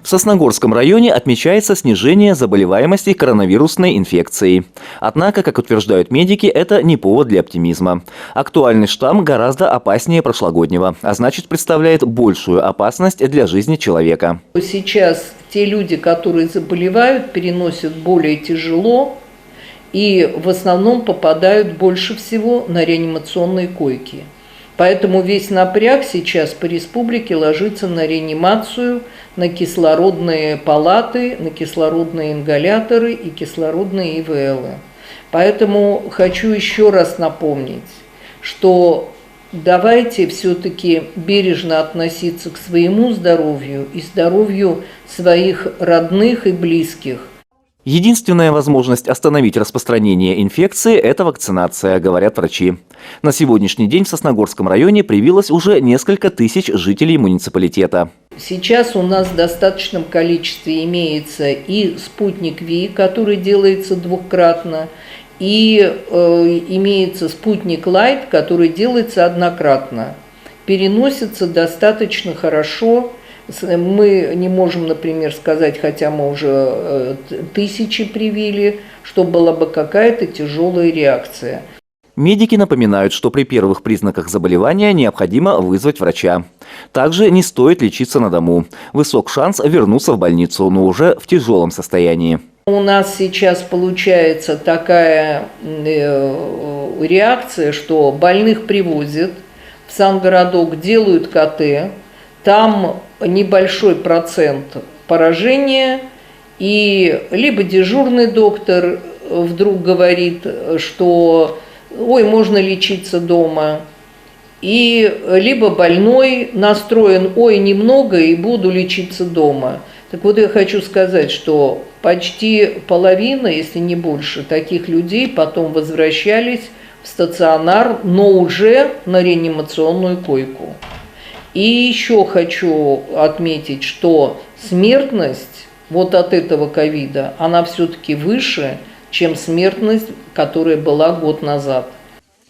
В Сосногорском районе отмечается снижение заболеваемости коронавирусной инфекцией. Однако, как утверждают медики, это не повод для оптимизма. Актуальный штамм гораздо опаснее прошлогоднего, а значит, представляет большую опасность для жизни человека. Сейчас те люди, которые заболевают, переносят более тяжело и в основном попадают больше всего на реанимационные койки. Поэтому весь напряг сейчас по республике ложится на реанимацию, на кислородные палаты, на кислородные ингаляторы и кислородные ИВЛы. Поэтому хочу еще раз напомнить, что давайте все-таки бережно относиться к своему здоровью и здоровью своих родных и близких. Единственная возможность остановить распространение инфекции – это вакцинация, говорят врачи. На сегодняшний день в Сосногорском районе привилось уже несколько тысяч жителей муниципалитета. Сейчас у нас в достаточном количестве имеется и спутник ВИ, который делается двукратно, и имеется спутник Лайт, который делается однократно. Переносится достаточно хорошо. Мы не можем, например, сказать, хотя мы уже тысячи привили, что была бы какая-то тяжелая реакция. Медики напоминают, что при первых признаках заболевания необходимо вызвать врача. Также не стоит лечиться на дому. Высок шанс вернуться в больницу, но уже в тяжелом состоянии. У нас сейчас получается такая реакция, что больных привозят в сам-городок, делают КТ, там небольшой процент поражения, и либо дежурный доктор вдруг говорит, что «ой, можно лечиться дома», и либо больной настроен «ой, немного и буду лечиться дома». Так вот, я хочу сказать, что почти половина, если не больше, таких людей потом возвращались в стационар, но уже на реанимационную койку. И еще хочу отметить, что смертность вот от этого ковида, она все-таки выше, чем смертность, которая была год назад.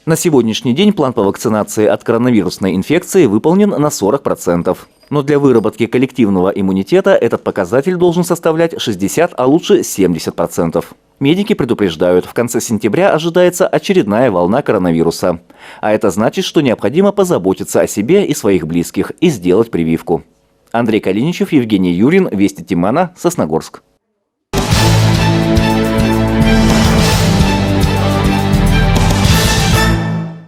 На сегодняшний день план по вакцинации от коронавирусной инфекции выполнен на 40%. Но для выработки коллективного иммунитета этот показатель должен составлять 60%, а лучше 70%. Медики предупреждают, в конце сентября ожидается очередная волна коронавируса. А это значит, что необходимо позаботиться о себе и своих близких и сделать прививку. Андрей Калиничев, Евгений Юрин, Вести Тимана, Сосногорск.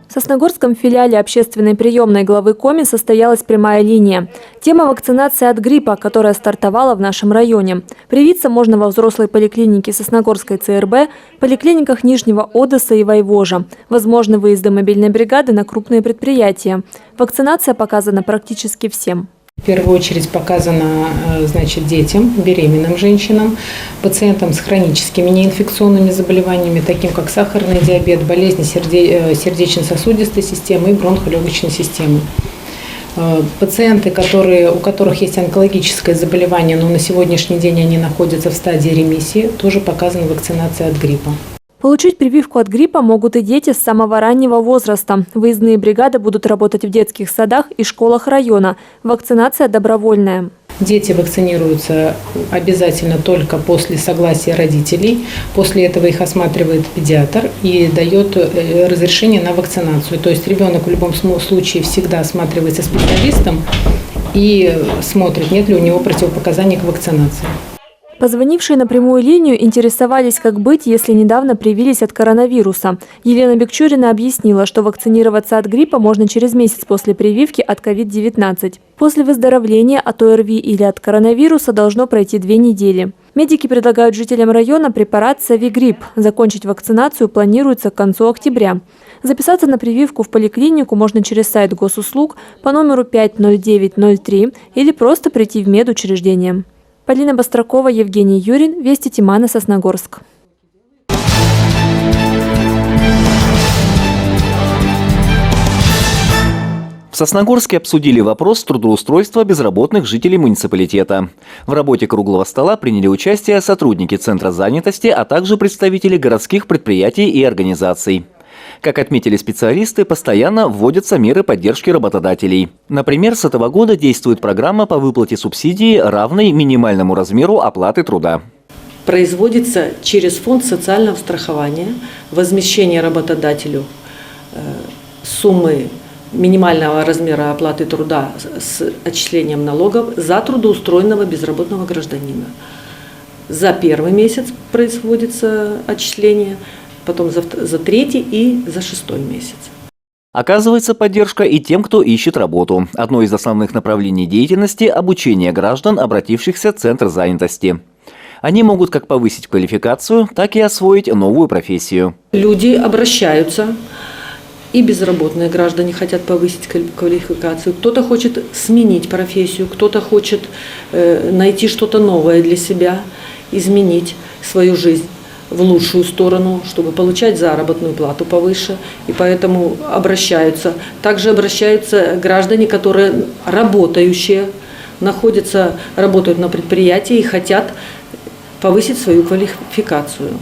В Сосногорском филиале общественной приемной главы Коми состоялась прямая линия. Тема вакцинации от гриппа, которая стартовала в нашем районе. Привиться можно во взрослой поликлинике Сосногорской ЦРБ, поликлиниках Нижнего Одесса и Войвожа. Возможны выезды мобильной бригады на крупные предприятия. Вакцинация показана практически всем. В первую очередь показано, детям, беременным женщинам, пациентам с хроническими неинфекционными заболеваниями, таким как сахарный диабет, болезни сердечно-сосудистой системы и бронхолегочной системы. Пациенты, у которых есть онкологическое заболевание, но на сегодняшний день они находятся в стадии ремиссии, тоже показана вакцинация от гриппа. Получить прививку от гриппа могут и дети с самого раннего возраста. Выездные бригады будут работать в детских садах и школах района. Вакцинация добровольная. Дети вакцинируются обязательно только после согласия родителей. После этого их осматривает педиатр и дает разрешение на вакцинацию. То есть ребенок в любом случае всегда осматривается специалистом и смотрит, нет ли у него противопоказаний к вакцинации. Позвонившие на прямую линию интересовались, как быть, если недавно привились от коронавируса. Елена Бекчурина объяснила, что вакцинироваться от гриппа можно через месяц после прививки от COVID-19. После выздоровления от ОРВИ или от коронавируса должно пройти 2 недели. Медики предлагают жителям района препарат Savigripp. Закончить вакцинацию планируется к концу октября. Записаться на прививку в поликлинику можно через сайт госуслуг по номеру 50903 или просто прийти в медучреждение. Полина Бастракова, Евгений Юрин, Вести Тимана, Сосногорск. В Сосногорске обсудили вопрос трудоустройства безработных жителей муниципалитета. В работе круглого стола приняли участие сотрудники Центра занятости, а также представители городских предприятий и организаций. Как отметили специалисты, постоянно вводятся меры поддержки работодателей. Например, с этого года действует программа по выплате субсидии, равной минимальному размеру оплаты труда. Производится через фонд социального страхования возмещение работодателю суммы минимального размера оплаты труда с отчислением налогов за трудоустроенного безработного гражданина. За первый месяц производится отчисление, потом за третий и за шестой месяц. Оказывается поддержка и тем, кто ищет работу. Одно из основных направлений деятельности – обучение граждан, обратившихся в Центр занятости. Они могут как повысить квалификацию, так и освоить новую профессию. Люди обращаются, и безработные граждане хотят повысить квалификацию. Кто-то хочет сменить профессию, кто-то хочет найти что-то новое для себя, изменить свою жизнь в лучшую сторону, чтобы получать заработную плату повыше. И поэтому обращаются. Также обращаются граждане, которые работающие, работают на предприятии и хотят повысить свою квалификацию.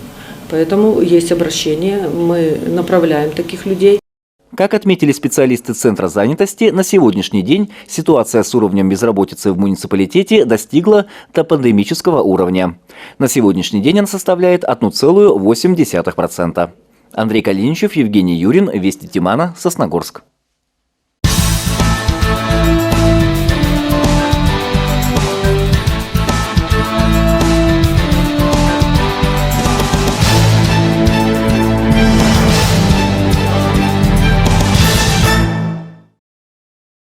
Поэтому есть обращение, мы направляем таких людей. Как отметили специалисты Центра занятости, на сегодняшний день ситуация с уровнем безработицы в муниципалитете достигла допандемического уровня. На сегодняшний день она составляет 1,8%. Андрей Калиничев, Евгений Юрин, Вести Тимана, Сосногорск.